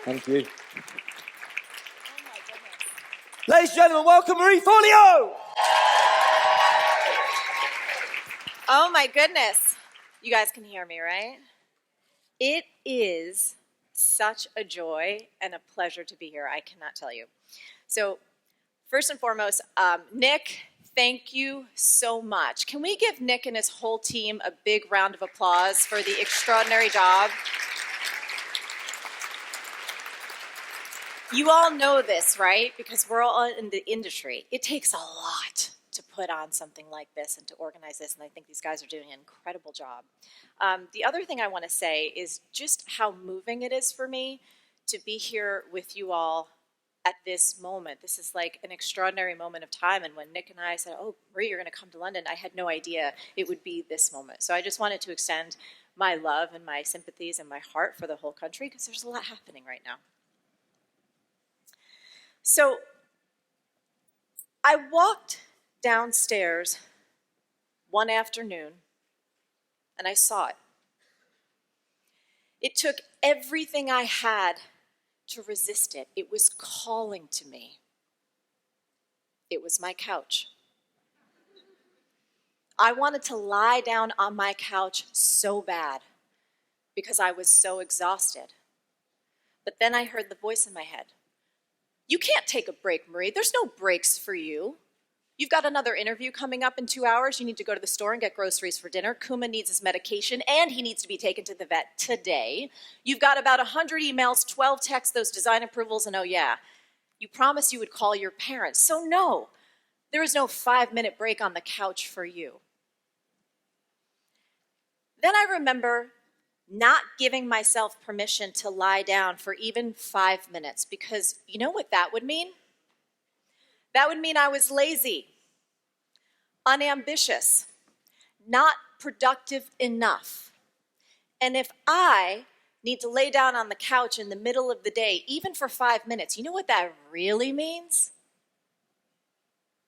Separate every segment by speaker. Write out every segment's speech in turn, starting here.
Speaker 1: Thank you.
Speaker 2: Oh my goodness.
Speaker 1: Ladies and gentlemen, welcome Marie Forleo.
Speaker 2: Oh my goodness. You guys can hear me, right? It is such a joy and a pleasure to be here. I cannot tell you. So, first and foremost, Nick, thank you so much. Can we give Nick and his whole team a big round of applause for the extraordinary job? You all know this, right? Because we're all in the industry. It takes a lot to put on something like this and to organize this, and I think these guys are doing an incredible job. The other thing I want to say is just how moving it is for me to be here with you all at this moment. This is like an extraordinary moment of time, and when Nick and I said, oh, Marie, you're going to come to London, I had no idea it would be this moment. So I just wanted to extend my love and my sympathies and my heart for the whole country, because there's a lot happening right now. So I walked downstairs one afternoon and I saw it. It took everything I had to resist it. It was calling to me. It was my couch. I wanted to lie down on my couch so bad because I was so exhausted. But then I heard the voice in my head. You can't take a break, Marie. There's no breaks for you. You've got another interview coming up in 2 hours. You need to go to the store and get groceries for dinner. Kuma needs his medication, and he needs to be taken to the vet today. You've got about 100 emails, 12 texts, those design approvals, and oh yeah, you promised you would call your parents. So no, there is no 5-minute break on the couch for you. Then I remember not giving myself permission to lie down for even 5 minutes, because you know what that would mean? That would mean I was lazy, unambitious, not productive enough. And if I need to lay down on the couch in the middle of the day, even for 5 minutes, you know what that really means?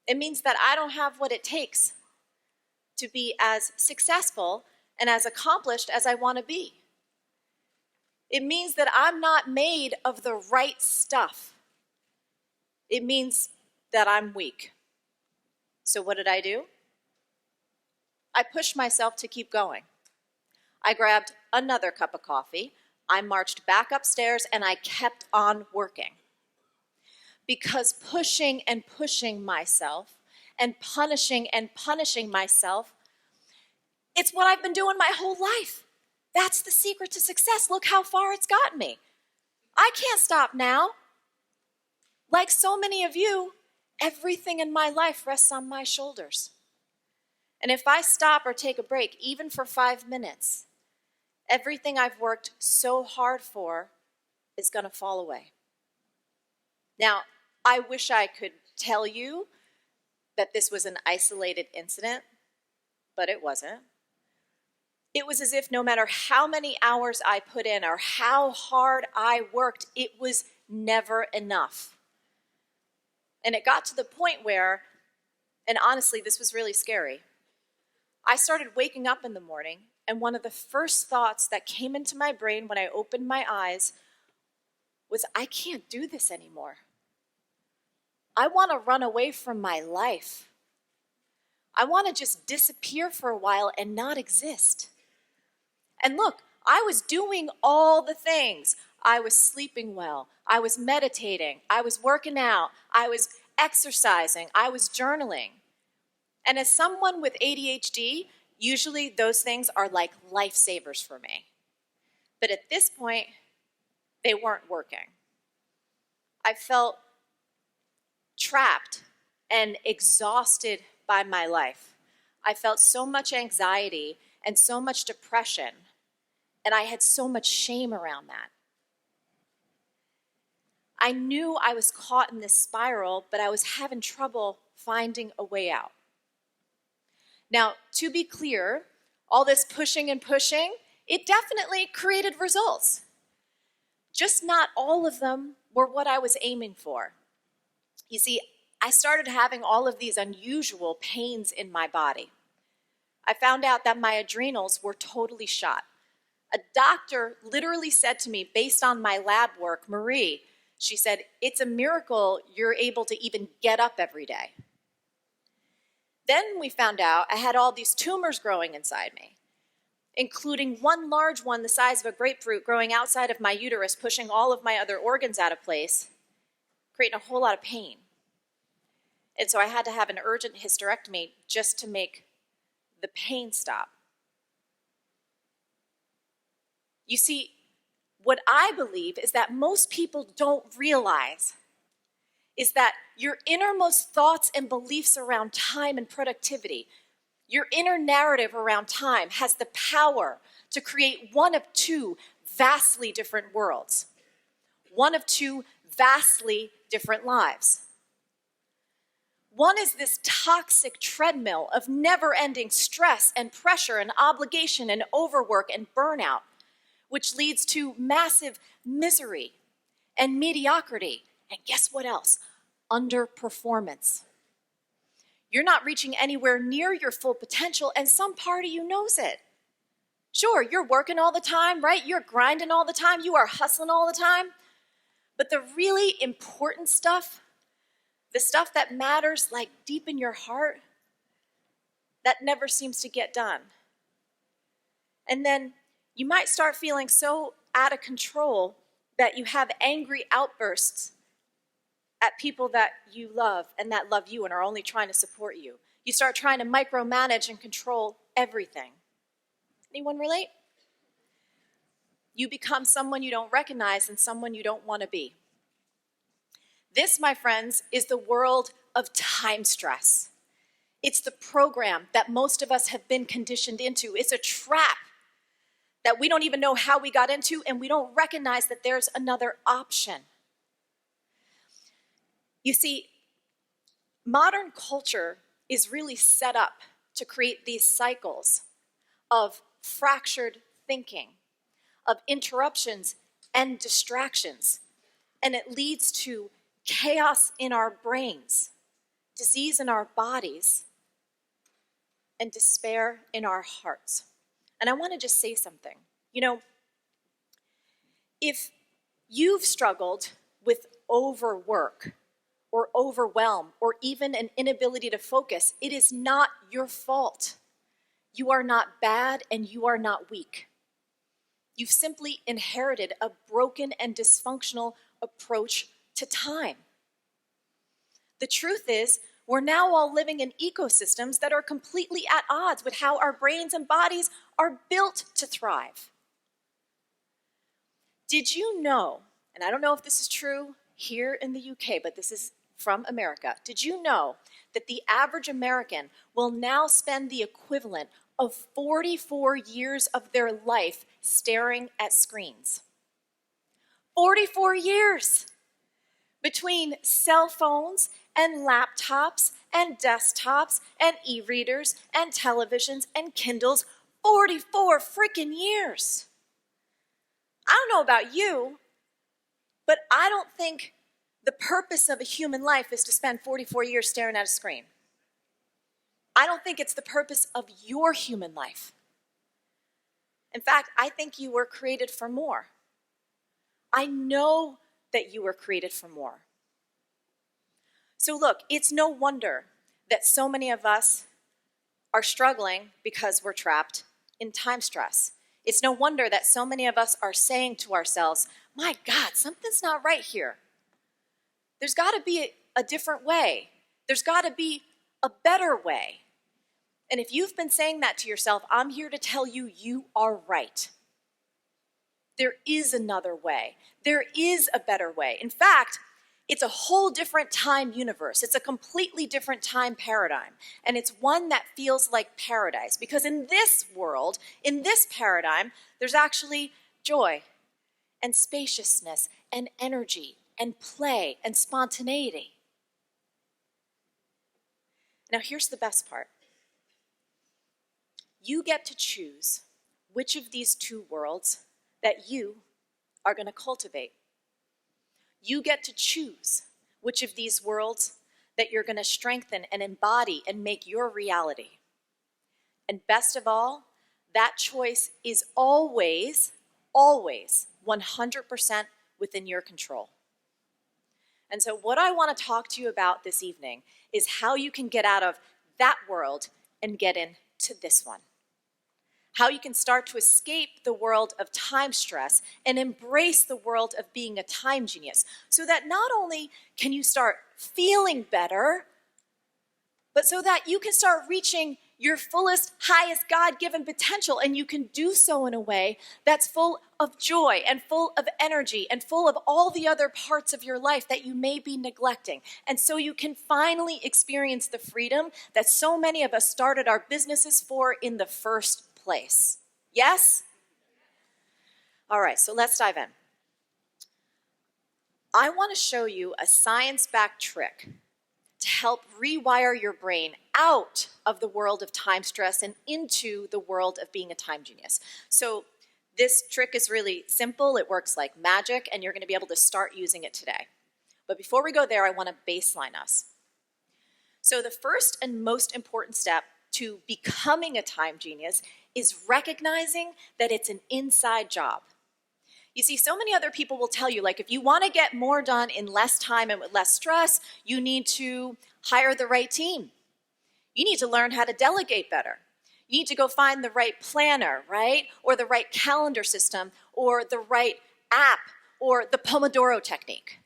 Speaker 2: It means that I don't have what it takes to be as successful and as accomplished as I want to be. It means that I'm not made of the right stuff. It means that I'm weak. So what did I do? I pushed myself to keep going. I grabbed another cup of coffee, I marched back upstairs, and I kept on working. Because pushing and pushing myself and punishing myself, it's what I've been doing my whole life. That's the secret to success. Look how far it's gotten me. I can't stop now. Like so many of you, everything in my life rests on my shoulders. And if I stop or take a break, even for 5 minutes, everything I've worked so hard for is going to fall away. Now, I wish I could tell you that this was an isolated incident, but it wasn't. It was as if no matter how many hours I put in or how hard I worked, it was never enough. And it got to the point where, and honestly, this was really scary, I started waking up in the morning, and one of the first thoughts that came into my brain when I opened my eyes was, I can't do this anymore. I want to run away from my life. I want to just disappear for a while and not exist. And look, I was doing all the things. I was sleeping well. I was meditating. I was working out. I was exercising. I was journaling. And as someone with ADHD, usually those things are like lifesavers for me. But at this point, they weren't working. I felt trapped and exhausted by my life. I felt so much anxiety and so much depression, and I had so much shame around that. I knew I was caught in this spiral, but I was having trouble finding a way out. Now, to be clear, all this pushing and pushing, it definitely created results. Just not all of them were what I was aiming for. You see, I started having all of these unusual pains in my body. I found out that my adrenals were totally shot. A doctor literally said to me, based on my lab work, Marie, she said, it's a miracle you're able to even get up every day. Then we found out I had all these tumors growing inside me, including one large one the size of a grapefruit growing outside of my uterus, pushing all of my other organs out of place, creating a whole lot of pain. And so I had to have an urgent hysterectomy just to make the pain stop. You see, what I believe is that most people don't realize is that your innermost thoughts and beliefs around time and productivity, your inner narrative around time has the power to create one of two vastly different worlds, one of two vastly different lives. One is this toxic treadmill of never-ending stress and pressure and obligation and overwork and burnout, which leads to massive misery and mediocrity. And guess what else? Underperformance. You're not reaching anywhere near your full potential, and some part of you knows it. Sure, you're working all the time, right? You're grinding all the time. You are hustling all the time. But the really important stuff, the stuff that matters like deep in your heart, that never seems to get done. And then you might start feeling so out of control that you have angry outbursts at people that you love and that love you and are only trying to support you. You start trying to micromanage and control everything. Anyone relate? You become someone you don't recognize and someone you don't want to be. This, my friends, is the world of time stress. It's the program that most of us have been conditioned into. It's a trap that we don't even know how we got into, and we don't recognize that there's another option. You see, modern culture is really set up to create these cycles of fractured thinking, of interruptions and distractions, and it leads to chaos in our brains, disease in our bodies, and despair in our hearts. And I want to just say something. You know, if you've struggled with overwork or overwhelm or even an inability to focus, it is not your fault. You are not bad and you are not weak. You've simply inherited a broken and dysfunctional approach to time. The truth is, we're now all living in ecosystems that are completely at odds with how our brains and bodies are built to thrive. Did you know, and I don't know if this is true here in the UK, but this is from America. Did you know that the average American will now spend the equivalent of 44 years of their life staring at screens? 44 years! Between cell phones and laptops and desktops and e-readers and televisions and Kindles, 44 freaking years. I don't know about you, but I don't think the purpose of a human life is to spend 44 years staring at a screen. I don't think it's the purpose of your human life. In fact, I think you were created for more. I know that you were created for more. So look, it's no wonder that so many of us are struggling because we're trapped in time stress. It's no wonder that so many of us are saying to ourselves, my God, something's not right here. There's got to be a different way. There's got to be a better way. And if you've been saying that to yourself, I'm here to tell you, you are right. There is another way. There is a better way. In fact, it's a whole different time universe. It's a completely different time paradigm. And it's one that feels like paradise. Because in this world, in this paradigm, there's actually joy and spaciousness and energy and play and spontaneity. Now here's the best part. You get to choose which of these two worlds that you are going to cultivate. You get to choose which of these worlds that you're going to strengthen and embody and make your reality. And best of all, that choice is always, always 100% within your control. And so what I want to talk to you about this evening is how you can get out of that world and get into this one. How you can start to escape the world of time stress and embrace the world of being a time genius, so that not only can you start feeling better, but so that you can start reaching your fullest, highest God-given potential, and you can do so in a way that's full of joy and full of energy and full of all the other parts of your life that you may be neglecting. And so you can finally experience the freedom that so many of us started our businesses for in the first place. Yes? All right, so let's dive in. I want to show you a science-backed trick to help rewire your brain out of the world of time stress and into the world of being a time genius. So this trick is really simple. It works like magic, and you're going to be able to start using it today. But before we go there, I want to baseline us. So the first and most important step to becoming a time genius is recognizing that it's an inside job. You see, so many other people will tell you, like, if you want to get more done in less time and with less stress, you need to hire the right team. You need to learn how to delegate better. You need to go find the right planner, right? Or the right calendar system, or the right app, or the Pomodoro technique.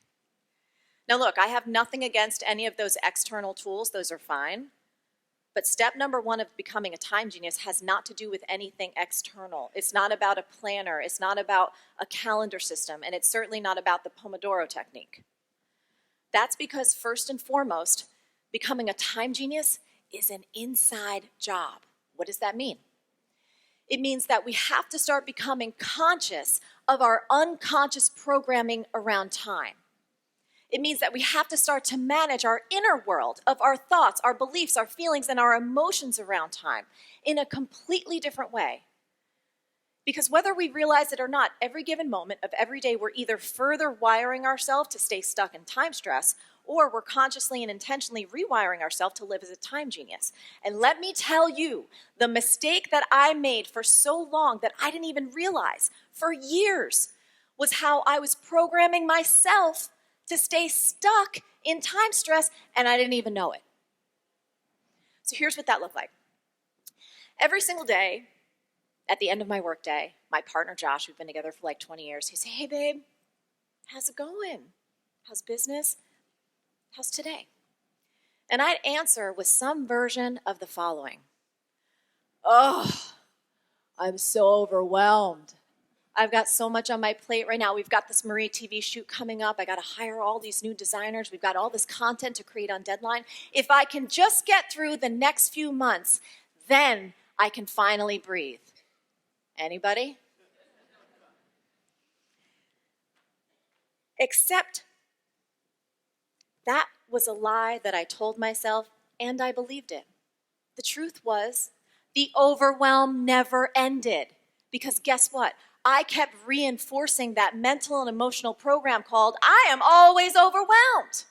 Speaker 2: Now look, I have nothing against any of those external tools. Those are fine. But step number one of becoming a time genius has not to do with anything external. It's not about a planner. It's not about a calendar system. And it's certainly not about the Pomodoro technique. That's because first and foremost, becoming a time genius is an inside job. What does that mean? It means that we have to start becoming conscious of our unconscious programming around time. It means that we have to start to manage our inner world of our thoughts, our beliefs, our feelings, and our emotions around time in a completely different way. Because whether we realize it or not, every given moment of every day, we're either further wiring ourselves to stay stuck in time stress, or we're consciously and intentionally rewiring ourselves to live as a time genius. And let me tell you, the mistake that I made for so long that I didn't even realize for years was how I was programming myself to stay stuck in time stress, and I didn't even know it. So here's what that looked like. Every single day, at the end of my workday, my partner Josh, we've been together for like 20 years, he'd say, "Hey babe, how's it going? How's business? How's today?" And I'd answer with some version of the following. "Oh, I'm so overwhelmed. I've got so much on my plate right now. We've got this Marie TV shoot coming up. I got to hire all these new designers. We've got all this content to create on deadline. If I can just get through the next few months, then I can finally breathe." Anybody? Except that was a lie that I told myself, and I believed it. The truth was, the overwhelm never ended. Because guess what? I kept reinforcing that mental and emotional program called, "I am always overwhelmed."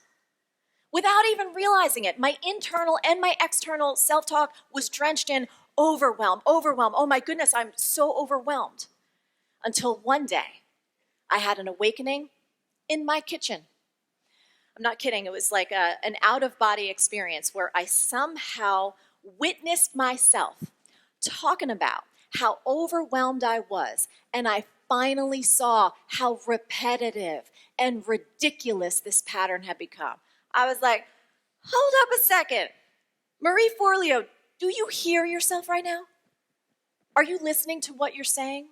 Speaker 2: Without even realizing it, my internal and my external self-talk was drenched in overwhelm. Oh my goodness, I'm so overwhelmed. Until one day, I had an awakening in my kitchen. I'm not kidding, it was like an out-of-body experience where I somehow witnessed myself talking about how overwhelmed I was, and I finally saw how repetitive and ridiculous this pattern had become. I was like, hold up a second. Marie Forleo, do you hear yourself right now? Are you listening to what you're saying?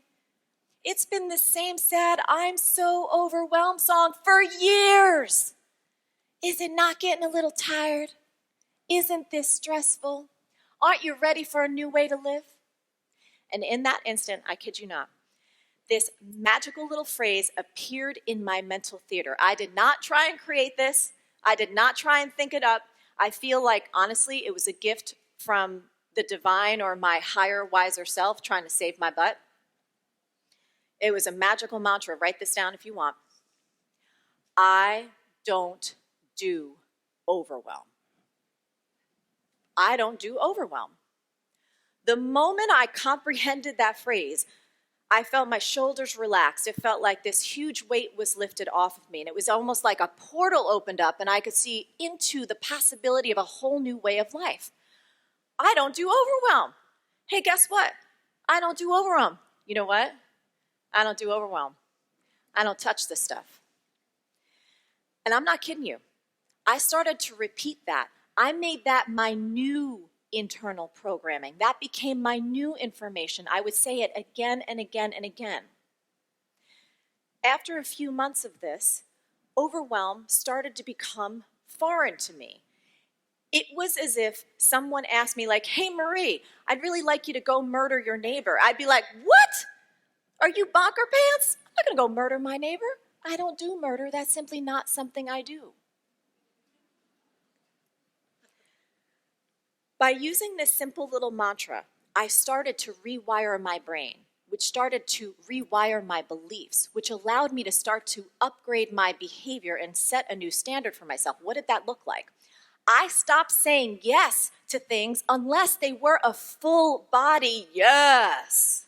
Speaker 2: It's been the same sad "I'm so overwhelmed" song for years. Is it not getting a little tired? Isn't this stressful? Aren't you ready for a new way to live? And in that instant, I kid you not, this magical little phrase appeared in my mental theater. I did not try and create this. I did not try and think it up. I feel like, honestly, it was a gift from the divine or my higher, wiser self trying to save my butt. It was a magical mantra. Write this down if you want. I don't do overwhelm. I don't do overwhelm. The moment I comprehended that phrase, I felt my shoulders relaxed. It felt like this huge weight was lifted off of me. And it was almost like a portal opened up and I could see into the possibility of a whole new way of life. I don't do overwhelm. Hey, guess what? I don't do overwhelm. You know what? I don't do overwhelm. I don't touch this stuff. And I'm not kidding you. I started to repeat that. I made that my new internal programming. That became my new information. I would say it again and again and again. After a few months of this, overwhelm started to become foreign to me. It was as if someone asked me, like, hey, Marie, I'd really like you to go murder your neighbor. I'd be like, what? Are you bonker pants? I'm not going to go murder my neighbor. I don't do murder. That's simply not something I do. By using this simple little mantra, I started to rewire my brain, which started to rewire my beliefs, which allowed me to start to upgrade my behavior and set a new standard for myself. What did that look like? I stopped saying yes to things unless they were a full body yes.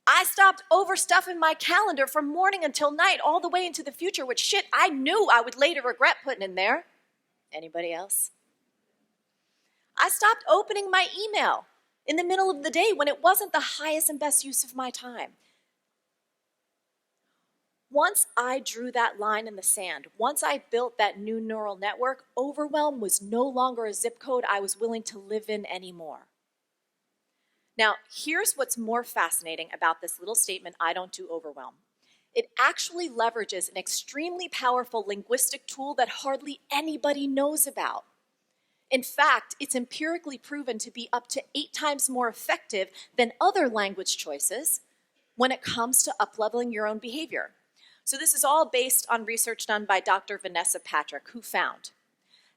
Speaker 2: I stopped overstuffing my calendar from morning until night all the way into the future with shit I knew I would later regret putting in there. Anybody else? I stopped opening my email in the middle of the day when it wasn't the highest and best use of my time. Once I drew that line in the sand, once I built that new neural network, overwhelm was no longer a zip code I was willing to live in anymore. Now, here's what's more fascinating about this little statement, I don't do overwhelm. It actually leverages an extremely powerful linguistic tool that hardly anybody knows about. In fact, it's empirically proven to be up to 8 times more effective than other language choices when it comes to upleveling your own behavior. So this is all based on research done by Dr. Vanessa Patrick, who found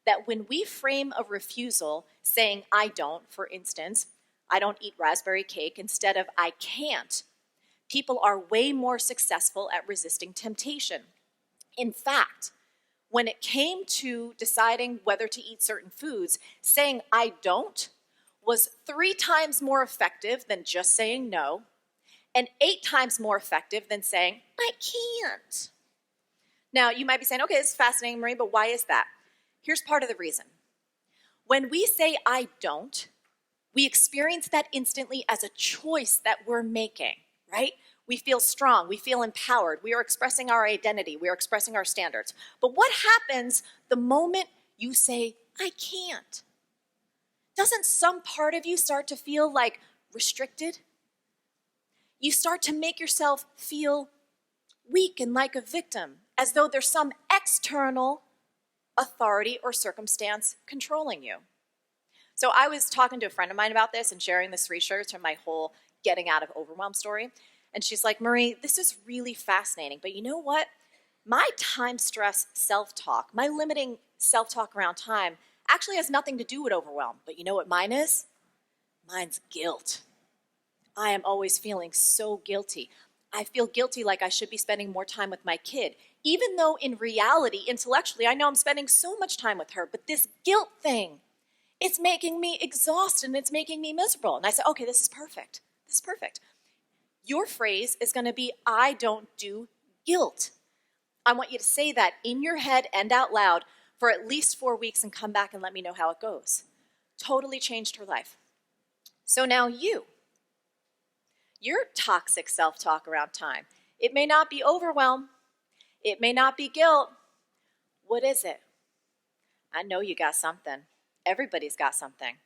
Speaker 2: that when we frame a refusal saying, I don't, for instance, I don't eat raspberry cake instead of I can't, people are way more successful at resisting temptation. In fact, when it came to deciding whether to eat certain foods, saying I don't was 3 times more effective than just saying no, and 8 times more effective than saying I can't. Now, you might be saying, okay, this is fascinating, Marie, but why is that? Here's part of the reason. When we say I don't, we experience that instantly as a choice that we're making, right? We feel strong, we feel empowered, we are expressing our identity, we are expressing our standards. But what happens the moment you say, I can't? Doesn't some part of you start to feel like restricted? You start to make yourself feel weak and like a victim, as though there's some external authority or circumstance controlling you. So I was talking to a friend of mine about this and sharing this research from my whole getting out of overwhelm story. And she's like, Marie, this is really fascinating, but you know what? My time stress self-talk, my limiting self-talk around time actually has nothing to do with overwhelm. But you know what mine is? Mine's guilt. I am always feeling so guilty. I feel guilty like I should be spending more time with my kid, even though in reality, intellectually, I know I'm spending so much time with her. But this guilt thing, it's making me exhausted and it's making me miserable. And I said, okay, this is perfect. This is perfect. Your phrase is going to be, I don't do guilt. I want you to say that in your head and out loud for at least 4 weeks and come back and let me know how it goes. Totally changed her life. So now your toxic self-talk around time. It may not be overwhelm. It may not be guilt. What is it? I know you got something. Everybody's got something.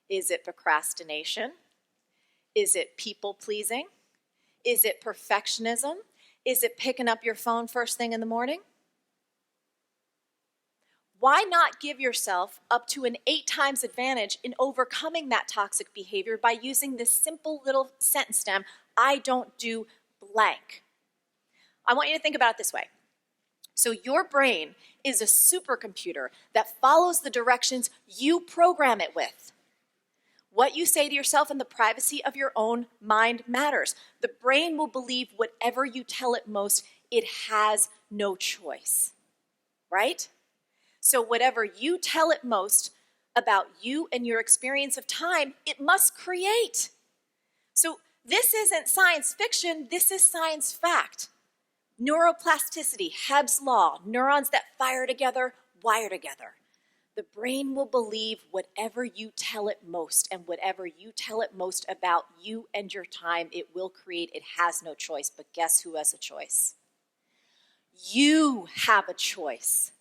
Speaker 2: Is it procrastination? Is it people-pleasing? Is it perfectionism? Is it picking up your phone first thing in the morning? Why not give yourself up to an 8 times advantage in overcoming that toxic behavior by using this simple little sentence stem, I don't do blank. I want you to think about it this way. So your brain is a supercomputer that follows the directions you program it with. What you say to yourself in the privacy of your own mind matters. The brain will believe whatever you tell it most. It has no choice, right? So whatever you tell it most, about you and your experience of time, it must create. So this isn't science fiction, this is science fact. Neuroplasticity, Hebb's law, neurons that fire together, wire together. The brain will believe whatever you tell it most, and whatever you tell it most about you and your time, it will create. It has no choice, but guess who has a choice? You have a choice.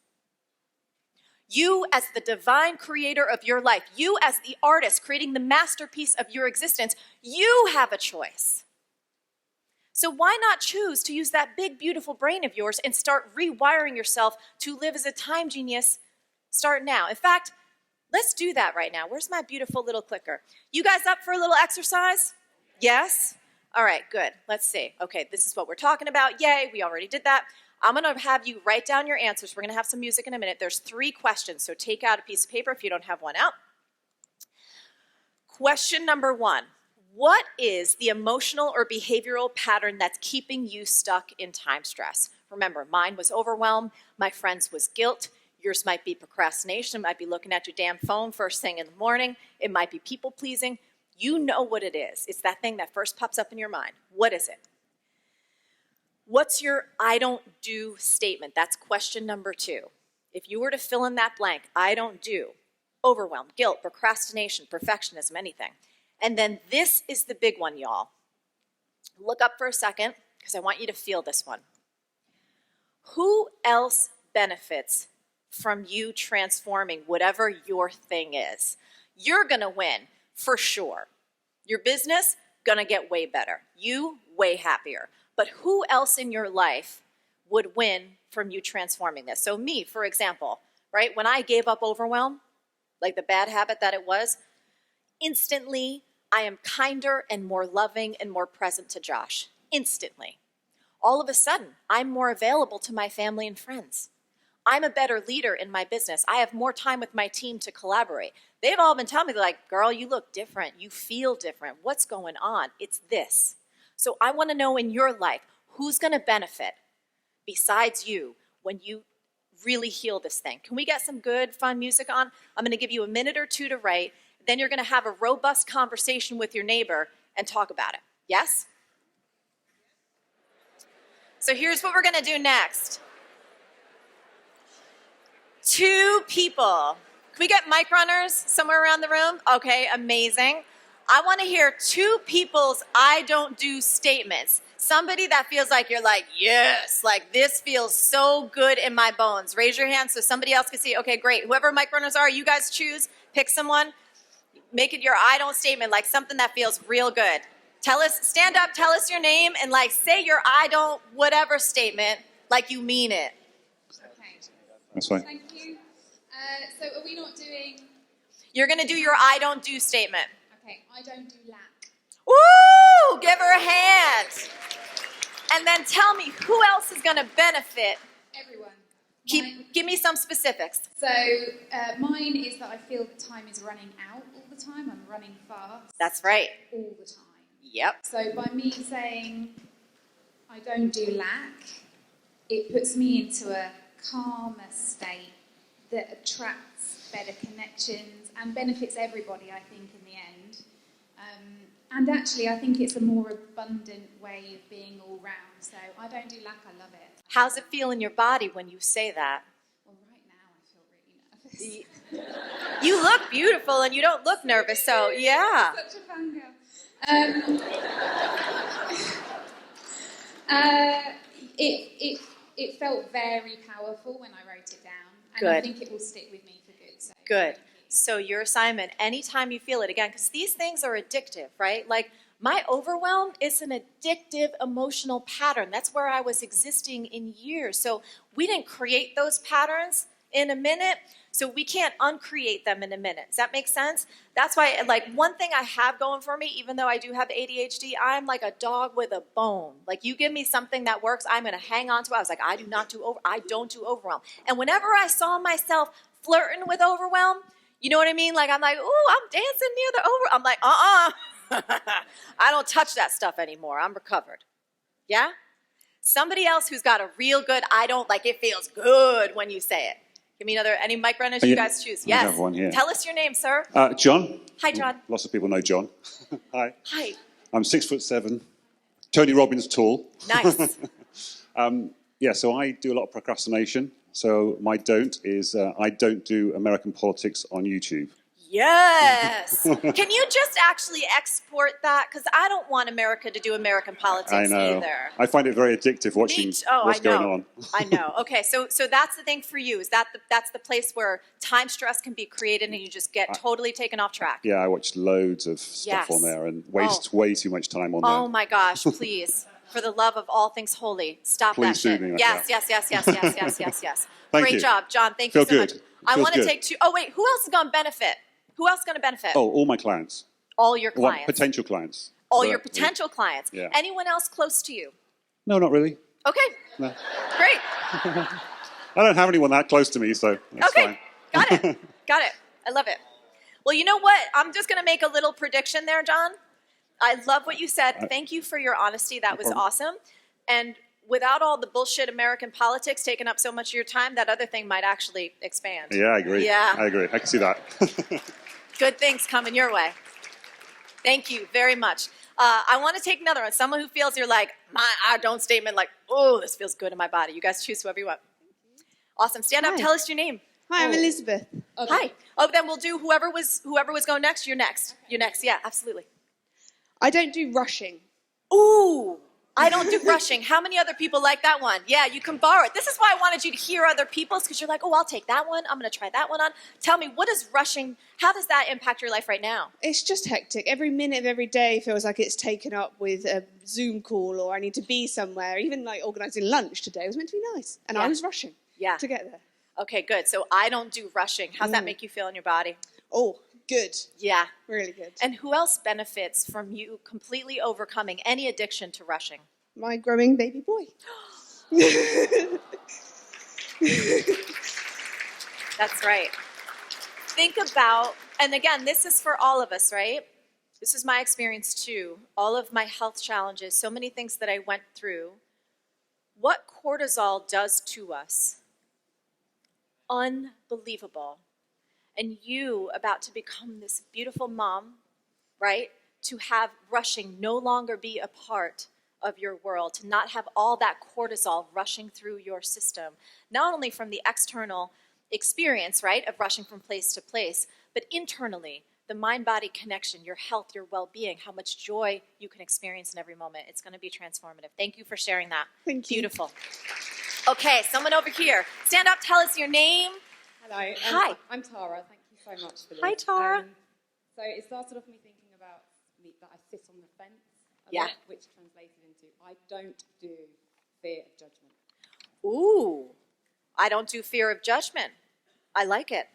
Speaker 2: You as the divine creator of your life, you as the artist creating the masterpiece of your existence, you have a choice. So why not choose to use that big, beautiful brain of yours and start rewiring yourself to live as a time genius? Start now. In fact, let's do that right now. Where's my beautiful little clicker? You guys up for a little exercise? Yes? All right, good. Let's see. Okay, this is what we're talking about. Yay, we already did that. I'm going to have you write down your answers. We're going to have some music in a minute. There's 3 questions, so take out a piece of paper if you don't have one out. Question number 1. What is the emotional or behavioral pattern that's keeping you stuck in time stress? Remember, mine was overwhelm. My friend's was guilt. Yours might be procrastination. It might be looking at your damn phone first thing in the morning. It might be people pleasing. You know what it is. It's that thing that first pops up in your mind. What is it? What's your I don't do statement? That's question number 2. If you were to fill in that blank, I don't do, overwhelm, guilt, procrastination, perfectionism, anything. And then this is the big one, y'all. Look up for a second, because I want you to feel this one. Who else benefits from you transforming whatever your thing is? You're going to win, for sure. Your business, going to get way better. You, way happier. But who else in your life would win from you transforming this? So me, for example, right? When I gave up overwhelm, like the bad habit that it was, instantly I am kinder and more loving and more present to Josh. Instantly. All of a sudden, I'm more available to my family and friends. I'm a better leader in my business. I have more time with my team to collaborate. They've all been telling me, like, girl, you look different. You feel different. What's going on? It's this. So I want to know in your life, who's going to benefit besides you when you really heal this thing? Can we get some good, fun music on? I'm going to give you a minute or 2 to write. Then you're going to have a robust conversation with your neighbor and talk about it. Yes? So here's what we're going to do next. 2 people. Can we get mic runners somewhere around the room? Okay, amazing. I want to hear 2 people's I don't do statements. Somebody that feels like you're like, yes, like this feels so good in my bones. Raise your hand so somebody else can see. Okay, great. Whoever mic runners are, you guys choose. Pick someone. Make it your I don't statement, like something that feels real good. Tell us, stand up, tell us your name, and like say your I don't whatever statement like you mean it.
Speaker 3: Okay.
Speaker 4: That's fine.
Speaker 3: Thank you. So are we not doing...
Speaker 2: You're going to do your I don't do statement.
Speaker 3: Okay, I don't do lack.
Speaker 2: Woo! Give her a hand. And then tell me who else is going to benefit.
Speaker 3: Everyone.
Speaker 2: Give me some specifics.
Speaker 3: So mine is that I feel that time is running out all the time. I'm running fast.
Speaker 2: That's right.
Speaker 3: All the time.
Speaker 2: Yep.
Speaker 3: So by me saying I don't do lack, it puts me into a calmer state that attracts better connections and benefits everybody, I think, in the end. And actually, I think it's a more abundant way of being all round. So I don't do lack, I love it.
Speaker 2: How's it feel in your body when you say that?
Speaker 3: Well, right now I feel really nervous.
Speaker 2: You look beautiful and you don't look nervous, so yeah.
Speaker 3: Such a fangirl. It felt very powerful when I wrote it down. And
Speaker 2: Good.
Speaker 3: I think it will stick with me for good. So
Speaker 2: Good.
Speaker 3: thank you.
Speaker 2: So your assignment, anytime you feel it again, because these things are addictive, right? Like my overwhelm is an addictive emotional pattern. That's where I was existing in years. So we didn't create those patterns in a minute, so we can't uncreate them in a minute. Does that make sense? That's why, like, one thing I have going for me, even though I do have ADHD, I'm like a dog with a bone. Like, you give me something that works, I'm going to hang on to it. I was like, I don't do overwhelm. And whenever I saw myself flirting with overwhelm, you know what I mean? Like, I'm like, ooh, I'm dancing near the over. I'm like, I don't touch that stuff anymore. I'm recovered. Yeah? Somebody else who's got a real good, I don't, like, it feels good when you say it. Give me another, any mic runners you guys choose.
Speaker 4: We
Speaker 2: Yes.
Speaker 4: have one here.
Speaker 2: Tell us your name, sir.
Speaker 4: John.
Speaker 2: Hi, John.
Speaker 4: Lots of people know John. Hi.
Speaker 2: Hi.
Speaker 4: I'm 6'7", Tony Robbins tall.
Speaker 2: Nice.
Speaker 4: Yeah, so I do a lot of procrastination. So my don't is I don't do American politics on YouTube.
Speaker 2: Yes. Can you just actually export that? Because I don't want America to do American politics
Speaker 4: I know.
Speaker 2: either.
Speaker 4: I find it very addictive watching what's going on.
Speaker 2: I know. Okay, so that's the thing for you. Is that's the place where time stress can be created and you just get totally taken off track.
Speaker 4: Yeah, I watch loads of stuff on there and waste way too much time on there.
Speaker 2: Oh my gosh, please. For the love of all things holy, stop
Speaker 4: Please
Speaker 2: that shit.
Speaker 4: do me like
Speaker 2: Yes.
Speaker 4: Thank
Speaker 2: Great
Speaker 4: you.
Speaker 2: job, John. Thank you
Speaker 4: Feel
Speaker 2: so much.
Speaker 4: good.
Speaker 2: I
Speaker 4: Feels
Speaker 2: want to
Speaker 4: good.
Speaker 2: take two. Oh, wait, who else is going to benefit? Who else is going to benefit?
Speaker 4: Oh, all my clients.
Speaker 2: All your
Speaker 4: Well,
Speaker 2: clients.
Speaker 4: potential clients.
Speaker 2: All
Speaker 4: But-
Speaker 2: your potential clients.
Speaker 4: Yeah.
Speaker 2: Anyone else close to you?
Speaker 4: No, not really.
Speaker 2: Okay,
Speaker 4: No.
Speaker 2: great.
Speaker 4: I don't have anyone that close to me, so that's
Speaker 2: Okay,
Speaker 4: fine.
Speaker 2: got it. Got it. I love it. Well, you know what? I'm just going to make a little prediction there, John. I love what you said. Thank you for your honesty. That was
Speaker 4: problem.
Speaker 2: awesome. And without all the bullshit American politics taking up so much of your time, that other thing might actually expand.
Speaker 4: Yeah, I agree.
Speaker 2: Yeah.
Speaker 4: I agree. I can see that.
Speaker 2: Good things coming your way. Thank you very much. I want to take another one. Someone who feels you're like, my I don't statement, like, oh, this feels good in my body. You guys choose whoever you want. Awesome. Stand up.
Speaker 5: Hi.
Speaker 2: Tell us your name.
Speaker 5: Hi, I'm Elizabeth.
Speaker 2: Hi. Oh, then we'll do whoever was going next. You're next. You're next. Yeah, absolutely.
Speaker 5: I don't do rushing.
Speaker 2: Ooh, I don't do rushing. How many other people like that one? Yeah, you can borrow it. This is why I wanted you to hear other people's, because you're like, oh, I'll take that one. I'm going to try that one on. Tell me, what is rushing? How does that impact your life right now?
Speaker 5: It's just hectic. Every minute of every day feels like it's taken up with a Zoom call or I need to be somewhere. Even like organising lunch today was meant to be nice. And I
Speaker 2: Yeah.
Speaker 5: was rushing to get there.
Speaker 2: Okay, good. So I don't do rushing. How's that make you feel in your body?
Speaker 5: Oh, good.
Speaker 2: Yeah.
Speaker 5: Really good.
Speaker 2: And who else benefits from you completely overcoming any addiction to rushing?
Speaker 5: My growing baby boy.
Speaker 2: That's right. Think about, and again, this is for all of us, right? This is my experience too. All of my health challenges, so many things that I went through. What cortisol does to us, unbelievable. And you about to become this beautiful mom, right? To have rushing no longer be a part of your world, to not have all that cortisol rushing through your system, not only from the external experience, right, of rushing from place to place, but internally, the mind-body connection, your health, your well-being, how much joy you can experience in every moment. It's going to be transformative. Thank you for sharing that.
Speaker 5: Thank you.
Speaker 2: Beautiful. Okay, someone over here. Stand up, tell us your name.
Speaker 6: Hello.
Speaker 2: Hi.
Speaker 6: I'm Tara. Thank you so much for this.
Speaker 2: Hi, Tara.
Speaker 6: So it started off me thinking about that I sit on the fence a
Speaker 2: Yeah.
Speaker 6: lot, which translated into I don't do fear of judgment.
Speaker 2: Ooh, I don't do fear of judgment. I like it.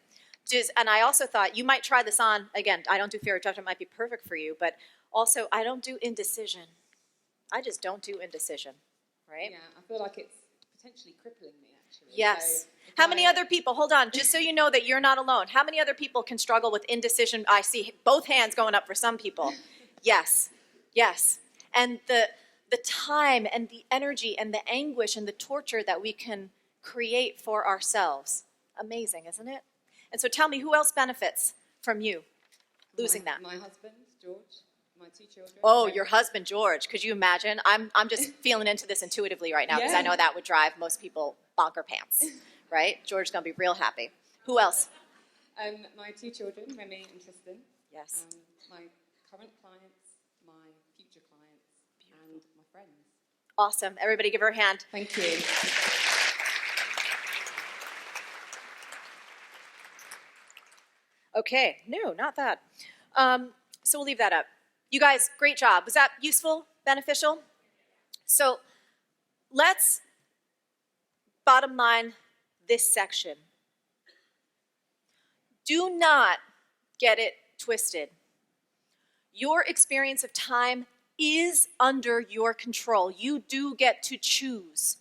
Speaker 2: And I also thought you might try this on. Again, I don't do fear of judgment might be perfect for you, but also I don't do indecision. I just don't do indecision, right?
Speaker 6: Yeah, I feel like it's potentially crippling me, actually.
Speaker 2: Yes.
Speaker 6: So if
Speaker 2: How many
Speaker 6: I-
Speaker 2: other people, hold on, just so you know that you're not alone, how many other people can struggle with indecision? I see both hands going up for some people. Yes, yes. And the time and the energy and the anguish and the torture that we can create for ourselves. Amazing, isn't it? And so tell me, who else benefits from you losing that?
Speaker 6: My husband, George, my 2 children.
Speaker 2: Oh, your husband, George. Could you imagine? I'm just feeling into this intuitively right now because I
Speaker 6: Yeah.
Speaker 2: know that would drive most people bonker pants, right? George's going to be real happy. Who else?
Speaker 6: My 2 children, Remy and Tristan.
Speaker 2: Yes.
Speaker 6: My current clients, my future clients, and my friends.
Speaker 2: Awesome. Everybody give her a hand.
Speaker 6: Thank you.
Speaker 2: Okay. No, not that. So we'll leave that up. You guys, great job. Was that useful, beneficial? So let's bottom line this section. Do not get it twisted. Your experience of time is under your control. You do get to choose.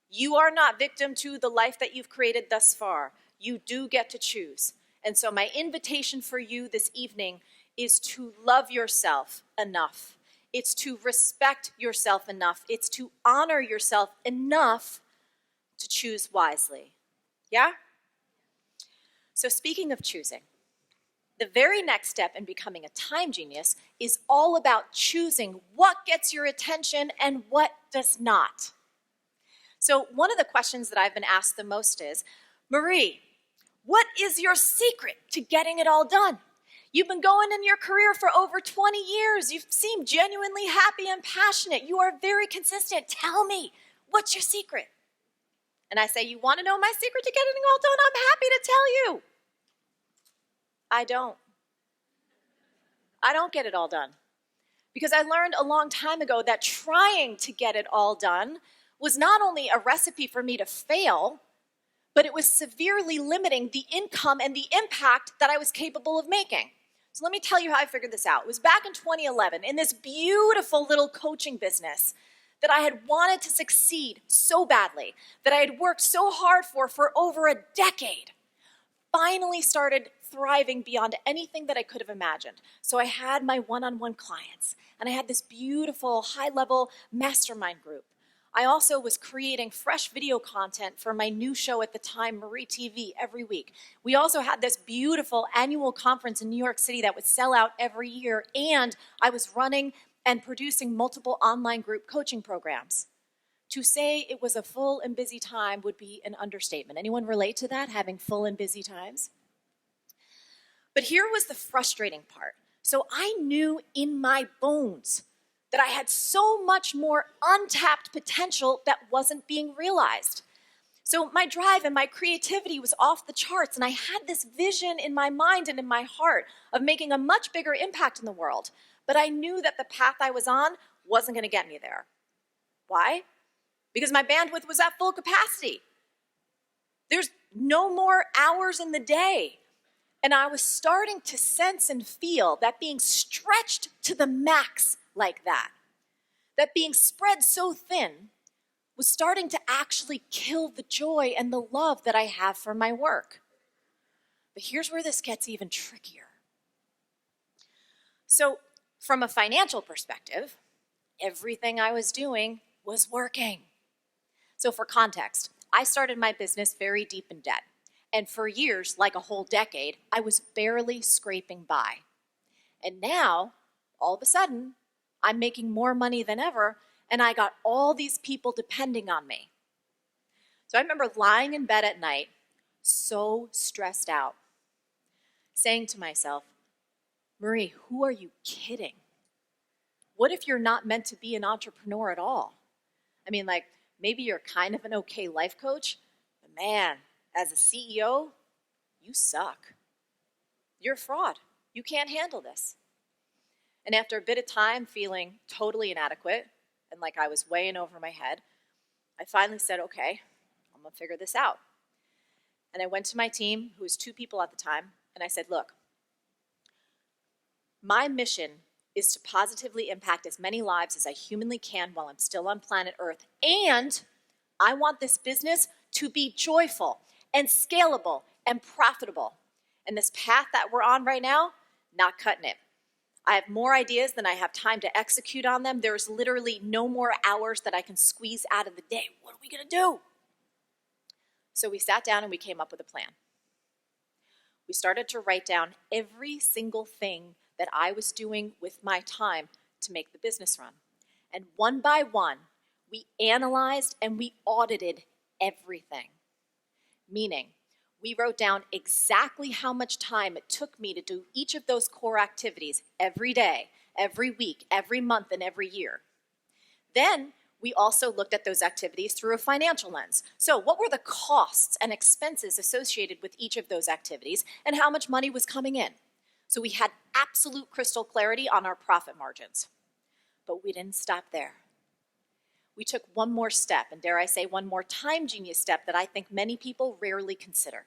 Speaker 2: You are not victim to the life that you've created thus far. You do get to choose. And so my invitation for you this evening is to love yourself enough. It's to respect yourself enough. It's to honor yourself enough to choose wisely. Yeah? So speaking of choosing, the very next step in becoming a time genius is all about choosing what gets your attention and what does not. So one of the questions that I've been asked the most is, Marie, what is your secret to getting it all done? You've been going in your career for over 20 years. You seem genuinely happy and passionate. You are very consistent. Tell me, what's your secret? And I say, you want to know my secret to getting it all done? I'm happy to tell you. I don't. I don't get it all done. Because I learned a long time ago that trying to get it all done was not only a recipe for me to fail, but it was severely limiting the income and the impact that I was capable of making. So let me tell you how I figured this out. It was back in 2011 in this beautiful little coaching business that I had wanted to succeed so badly, that I had worked so hard for over a decade, finally started thriving beyond anything that I could have imagined. So I had my one-on-one clients, and I had this beautiful high-level mastermind group. I also was creating fresh video content for my new show at the time, Marie TV, every week. We also had this beautiful annual conference in New York City that would sell out every year, and I was running and producing multiple online group coaching programs. To say it was a full and busy time would be an understatement. Anyone relate to that, having full and busy times? But here was the frustrating part. So I knew in my bones that I had so much more untapped potential that wasn't being realized. So my drive and my creativity was off the charts, and I had this vision in my mind and in my heart of making a much bigger impact in the world. But I knew that the path I was on wasn't going to get me there. Why? Because my bandwidth was at full capacity. There's no more hours in the day. And I was starting to sense and feel that being stretched to the max like that being spread so thin was starting to actually kill the joy and the love that I have for my work. But here's where this gets even trickier. So from a financial perspective, everything I was doing was working. So for context, I started my business very deep in debt. And for years, like a whole decade, I was barely scraping by. And now, all of a sudden, I'm making more money than ever, and I got all these people depending on me. So I remember lying in bed at night, so stressed out, saying to myself, Marie, who are you kidding? What if you're not meant to be an entrepreneur at all? I mean, like, maybe you're kind of an okay life coach, but man, as a CEO, you suck. You're a fraud. You can't handle this. And after a bit of time feeling totally inadequate and like I was way in over my head, I finally said, okay, I'm going to figure this out. And I went to my team, who was 2 people at the time, and I said, look, my mission is to positively impact as many lives as I humanly can while I'm still on planet Earth. And I want this business to be joyful and scalable and profitable. And this path that we're on right now, not cutting it. I have more ideas than I have time to execute on them. There's literally no more hours that I can squeeze out of the day. What are we going to do? So we sat down and we came up with a plan. We started to write down every single thing that I was doing with my time to make the business run. And one by one, we analyzed and we audited everything. Meaning, we wrote down exactly how much time it took me to do each of those core activities every day, every week, every month, and every year. Then we also looked at those activities through a financial lens. So what were the costs and expenses associated with each of those activities, and how much money was coming in? So we had absolute crystal clarity on our profit margins. But we didn't stop there. We took one more step, and dare I say one more time genius step that I think many people rarely consider.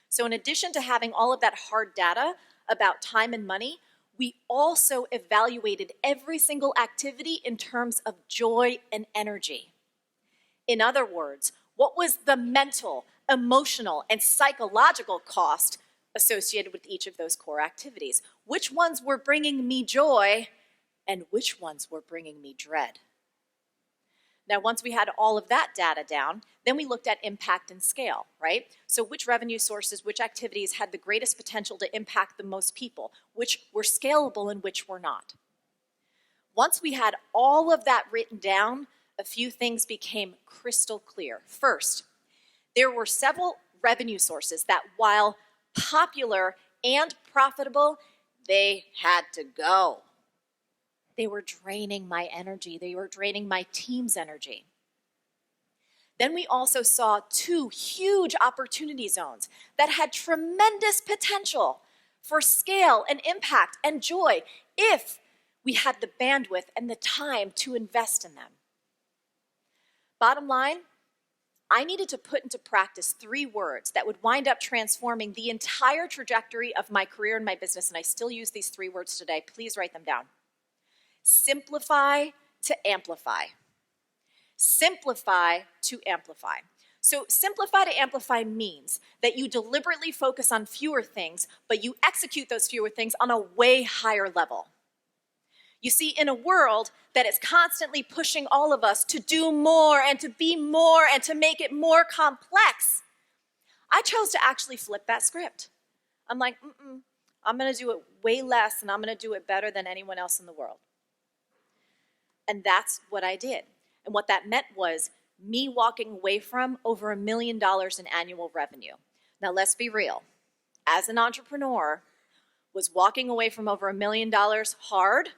Speaker 2: So in addition to having all of that hard data about time and money, we also evaluated every single activity in terms of joy and energy. In other words, what was the mental, emotional, and psychological cost associated with each of those core activities? Which ones were bringing me joy and which ones were bringing me dread? Now, once we had all of that data down, then we looked at impact and scale, right? So which revenue sources, which activities had the greatest potential to impact the most people, which were scalable and which were not. Once we had all of that written down, a few things became crystal clear. First, there were several revenue sources that, while popular and profitable, they had to go. They were draining my energy. They were draining my team's energy. Then we also saw 2 huge opportunity zones that had tremendous potential for scale and impact and joy if we had the bandwidth and the time to invest in them. Bottom line, I needed to put into practice 3 words that would wind up transforming the entire trajectory of my career and my business, and I still use these 3 words today. Please write them down. Simplify to amplify. Simplify to amplify. So simplify to amplify means that you deliberately focus on fewer things, but you execute those fewer things on a way higher level. You see, in a world that is constantly pushing all of us to do more and to be more and to make it more complex, I chose to actually flip that script. I'm like, I'm going to do it way less and I'm going to do it better than anyone else in the world. And that's what I did. And what that meant was me walking away from over $1 million in annual revenue. Now, let's be real. As an entrepreneur, was walking away from over $1 million hard?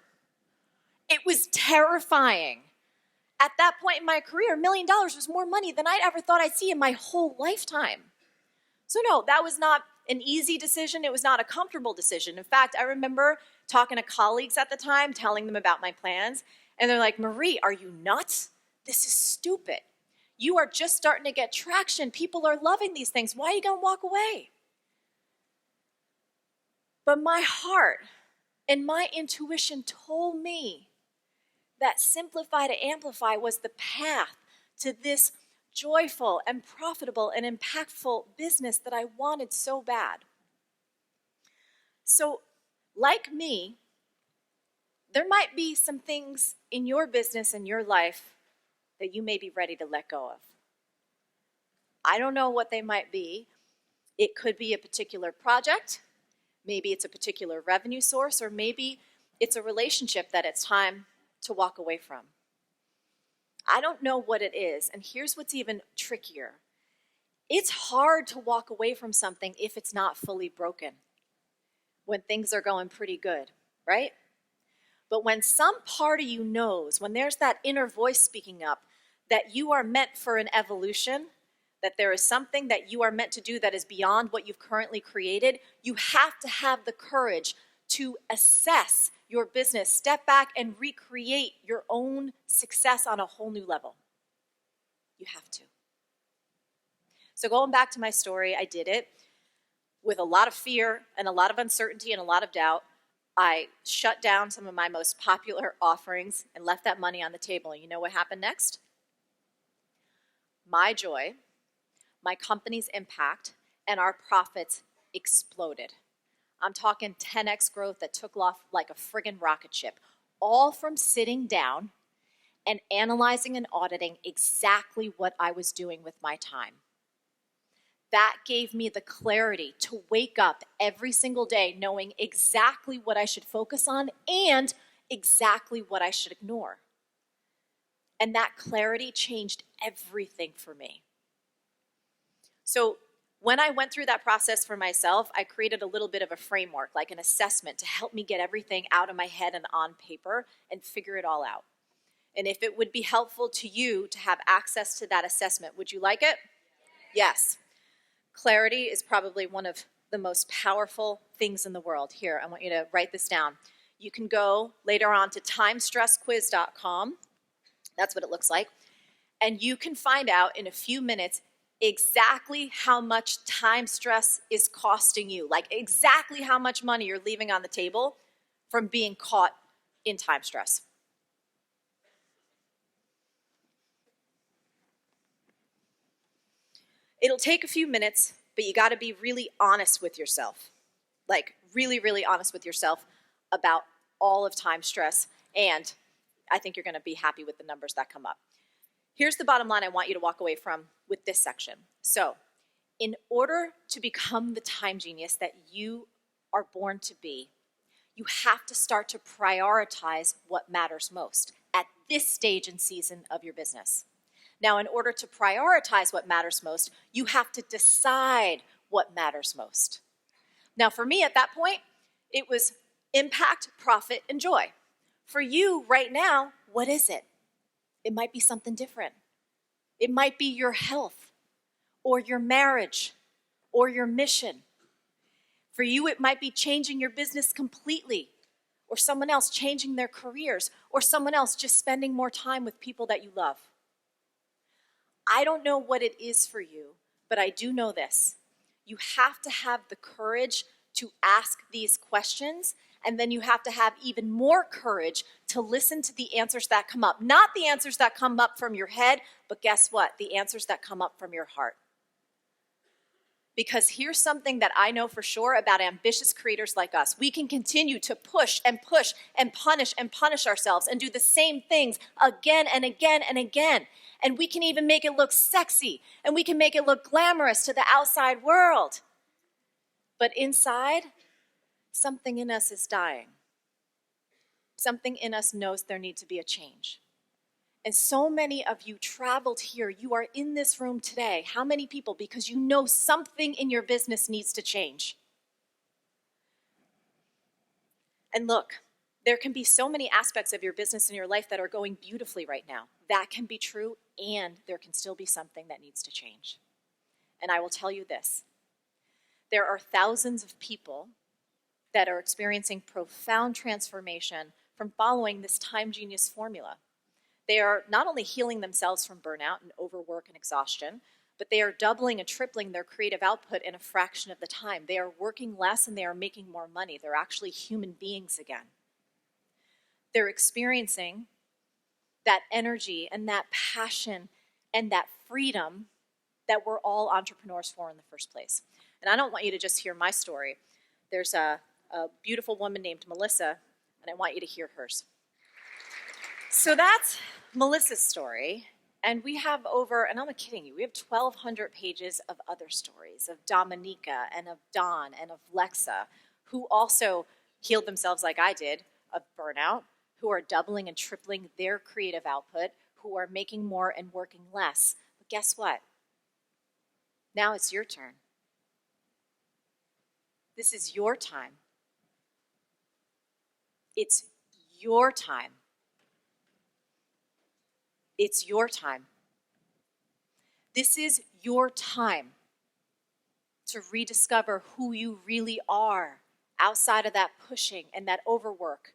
Speaker 2: It was terrifying. At that point in my career, $1 million was more money than I'd ever thought I'd see in my whole lifetime. So no, that was not an easy decision. It was not a comfortable decision. In fact, I remember talking to colleagues at the time, telling them about my plans, and they're like, Marie, are you nuts? This is stupid. You are just starting to get traction. People are loving these things. Why are you going to walk away? But my heart and my intuition told me that simplify to amplify was the path to this joyful and profitable and impactful business that I wanted so bad. So, like me, there might be some things in your business and your life that you may be ready to let go of. I don't know what they might be. It could be a particular project, maybe it's a particular revenue source, or maybe it's a relationship that it's time to walk away from. I don't know what it is, and here's what's even trickier. It's hard to walk away from something if it's not fully broken, when things are going pretty good, right? But when some part of you knows, when there's that inner voice speaking up, that you are meant for an evolution, that there is something that you are meant to do that is beyond what you've currently created, you have to have the courage to assess your business, step back and recreate your own success on a whole new level. You have to. So going back to my story, I did it with a lot of fear and a lot of uncertainty and a lot of doubt. I shut down some of my most popular offerings and left that money on the table. And you know what happened next? My joy, my company's impact, and our profits exploded. I'm talking 10x growth that took off like a friggin' rocket ship, all from sitting down and analyzing and auditing exactly what I was doing with my time. That gave me the clarity to wake up every single day knowing exactly what I should focus on and exactly what I should ignore. And that clarity changed everything for me. So when I went through that process for myself, I created a little bit of a framework, like an assessment, to help me get everything out of my head and on paper and figure it all out. And if it would be helpful to you to have access to that assessment, would you like it? Yes. Clarity is probably one of the most powerful things in the world. Here, I want you to write this down. You can go later on to timestressquiz.com. That's what it looks like. And you can find out in a few minutes exactly how much time stress is costing you, like exactly how much money you're leaving on the table from being caught in time stress. It'll take a few minutes, but you got to be really honest with yourself. Like really, really honest with yourself about all of time stress. And I think you're going to be happy with the numbers that come up. Here's the bottom line I want you to walk away from with this section. So, in order to become the time genius that you are born to be, you have to start to prioritize what matters most at this stage and season of your business. Now, in order to prioritize what matters most, you have to decide what matters most. Now, for me at that point, it was impact, profit, and joy. For you right now, what is it? It might be something different. It might be your health, or your marriage, or your mission. For you, it might be changing your business completely, or someone else changing their careers, or someone else just spending more time with people that you love. I don't know what it is for you, but I do know this. You have to have the courage to ask these questions, and then you have to have even more courage to listen to the answers that come up. Not the answers that come up from your head, but guess what? The answers that come up from your heart. Because here's something that I know for sure about ambitious creators like us. We can continue to push and push and punish ourselves and do the same things again and again and again. And we can even make it look sexy, and we can make it look glamorous to the outside world. But inside, something in us is dying. Something in us knows there needs to be a change. And so many of you traveled here. You are in this room today. How many people? Because you know something in your business needs to change. And look, there can be so many aspects of your business and your life that are going beautifully right now. That can be true, and there can still be something that needs to change. And I will tell you this. There are thousands of people that are experiencing profound transformation from following this time genius formula. They are not only healing themselves from burnout and overwork and exhaustion, but they are doubling and tripling their creative output in a fraction of the time. They are working less and they are making more money. They're actually human beings again. They're experiencing that energy and that passion and that freedom that we're all entrepreneurs for in the first place. And I don't want you to just hear my story. There's a beautiful woman named Melissa, and I want you to hear hers. So that's Melissa's story, and we have over, and I'm not kidding you, we have 1,200 pages of other stories of Dominica and of Dawn and of Lexa, who also healed themselves like I did of burnout, who are doubling and tripling their creative output, who are making more and working less. But guess what? Now it's your turn. This is your time. It's your time. It's your time. This is your time to rediscover who you really are outside of that pushing and that overwork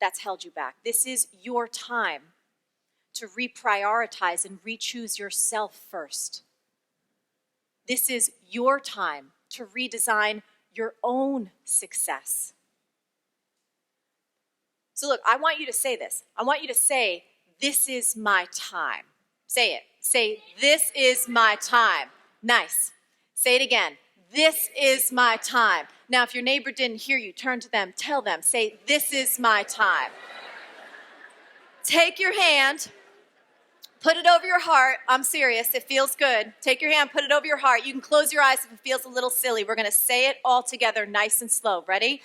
Speaker 2: that's held you back. This is your time to reprioritize and re-choose yourself first. This is your time to redesign your own success. So look, I want you to say this. I want you to say, this is my time. Say it. Say, this is my time. Nice. Say it again. This is my time. Now, if your neighbor didn't hear you, turn to them, tell them, say, this is my time. Take your hand, put it over your heart. I'm serious, it feels good. Take your hand, put it over your heart. You can close your eyes if it feels a little silly. We're gonna say it all together, nice and slow. Ready?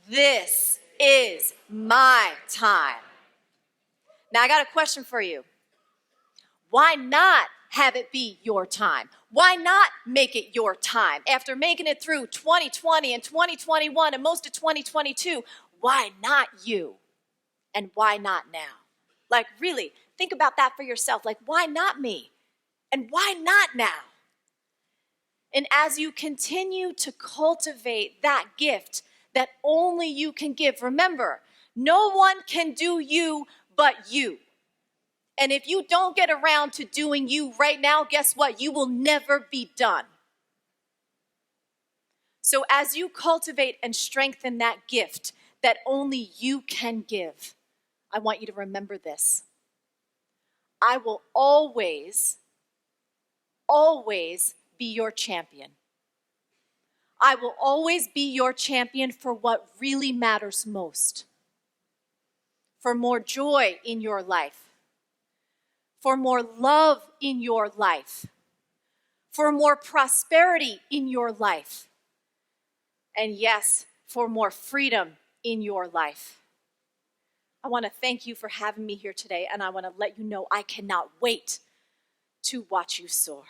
Speaker 2: This is my time. Now, I got a question for you. Why not have it be your time? Why not make it your time? After making it through 2020 and 2021 and most of 2022, why not you? And why not now? Like, really, think about that for yourself. Like, why not me? And why not now? And as you continue to cultivate that gift that only you can give, remember, no one can do you but you. And if you don't get around to doing you right now, guess what? You will never be done. So as you cultivate and strengthen that gift that only you can give, I want you to remember this. I will always, always be your champion. I will always be your champion for what really matters most. For more joy in your life. for more love in your life, for more prosperity in your life, and yes, for more freedom in your life. I want to thank you for having me here today, and I want to let you know I cannot wait to watch you soar.